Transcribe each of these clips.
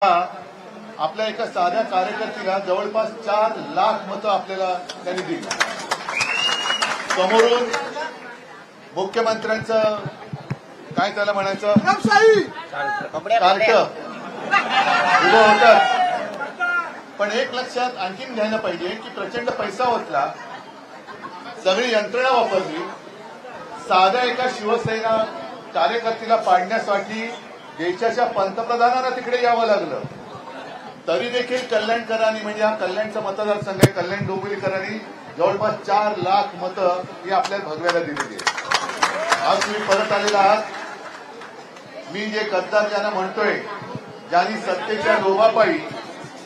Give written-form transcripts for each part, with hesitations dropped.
आपल्या एका साध्या कार्यकर्त्याला जवळपास 4 लाख मतं आपल्याला त्यांनी दिली। समोरून मुख्यमंत्र्यांचं काय त्याला म्हणायचं कार्ट उभं होतं। पण एक लक्षात आणखीन घ्यायला पाहिजे की प्रचंड पैसा होतला, सगळी यंत्रणा वापरली, साध्या एका शिवसेना कार्यकर्त्याला पाडण्यासाठी देशाच्या पंतप्रधानांना तिकडे यावं लागलं। तरी देखील कल्याणकरांनी म्हणजे हा कल्याणचा मतदारसंघ आहे, कल्याण डोंबिवलीकरांनी जवळपास 4 लाख मतं ही आपल्या भगव्याला दिलेली आहे। आज तुम्ही परत आलेला आहात। मी जे गद्दार ज्यांना म्हणतोय, ज्यांनी सत्तेच्या लोभापायी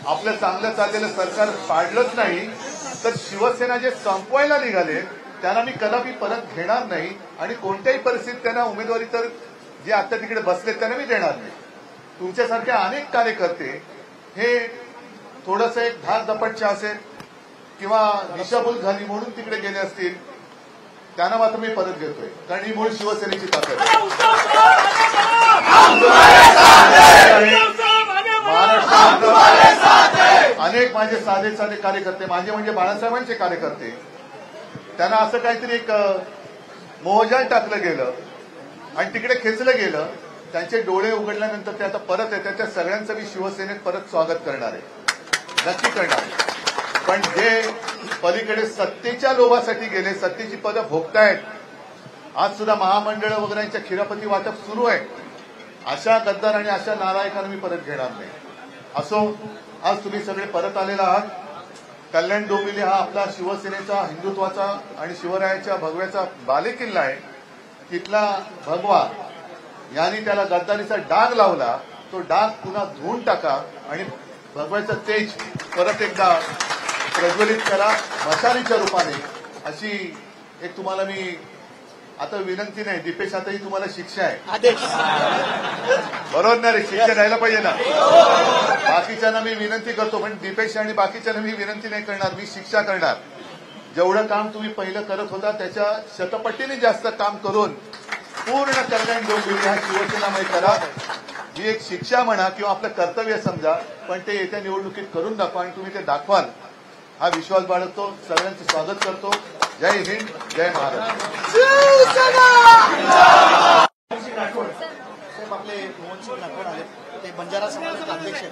आपलं चांगलं चाललेलं सरकार पाडलंच नाही, तर शिवसेना जे संपवायला निघाले त्यांना मी कदापि परत घेणार नाही आणि कोणत्याही परिस्थितीत त्यांना उमेदवारी तर जे आता तिकडे बसले त्यांना मी देणार नाही। तुमच्यासारखे अनेक कार्यकर्ते हे थोडंसं एक धाक दपटचे असेल किंवा दिशाभूल झाली म्हणून तिकडे गेले असतील, त्यांना मात्र मी परत घेतोय, कारण ही मूळ शिवसेनेची ताकद आहे। महाराष्ट्रात अनेक माझे साधे साधे कार्यकर्ते, माझे म्हणजे बाळासाहेबांचे कार्यकर्ते, त्यांना असं काहीतरी एक मोहजाल टाकलं गेलं आणि तिकडे खेचलं गेलं। त्यांचे डोळे उघडल्यानंतर ते आता परत येतात। त्या सगळ्यांचं मी शिवसेनेत परत स्वागत करणार आहे, नक्की करणार आहे। पण जे पलीकडे सत्तेच्या लोभासाठी गेले, सत्तेची पदं भोगतायत, आज सुद्धा महामंडळ वगैरेच्या खिरापती वाटप सुरू आहे, अशा गद्दार आणि अशा नालायकांना मी परत घेणार नाही। असो, आज तुम्ही सगळे परत आलेला आहात। कल्याण डोंबिवली हा आपला शिवसेनेचा, हिंदुत्वाचा आणि शिवरायाच्या भगव्याचा बालेकिल्ला आहे। तिथला भगवा यांनी त्याला गद्दारीचा डाग लावला, तो डाग पुन्हा धुवून टाका आणि भगव्याचं तेज परत एकदा प्रज्वलित करा मशालीच्या रूपाने, अशी एक तुम्हाला मी आता विनंती नाही। दीपेश, आता ही तुम्हाला शिक्षा आहे, बरोबर ना रे? शिक्षा द्यायला पाहिजे ना। बाकीच्यांना मी विनंती करतो, पण दीपेश आणि बाकीच्यांना मी विनंती नाही करणार, मी शिक्षा करणार। जेवढं काम तुम्ही पहिलं करत होता त्याच्या शतपटीने जास्त काम करून पूर्ण कल्याण डोंबिवली हा शिवसेनामय करा। ही एक शिक्षा म्हणा किंवा आपलं कर्तव्य समजा, पण ते येत्या निवडणुकीत करून दाखवा आणि तुम्ही ते दाखवाल हा विश्वास बाळगतो। सगळ्यांचं स्वागत करतो। जय हिंद, जय महाराष्ट्र। आपले मोहन सिंग राठोड आले, ते बंजारा समाजाचे अध्यक्ष आहेत।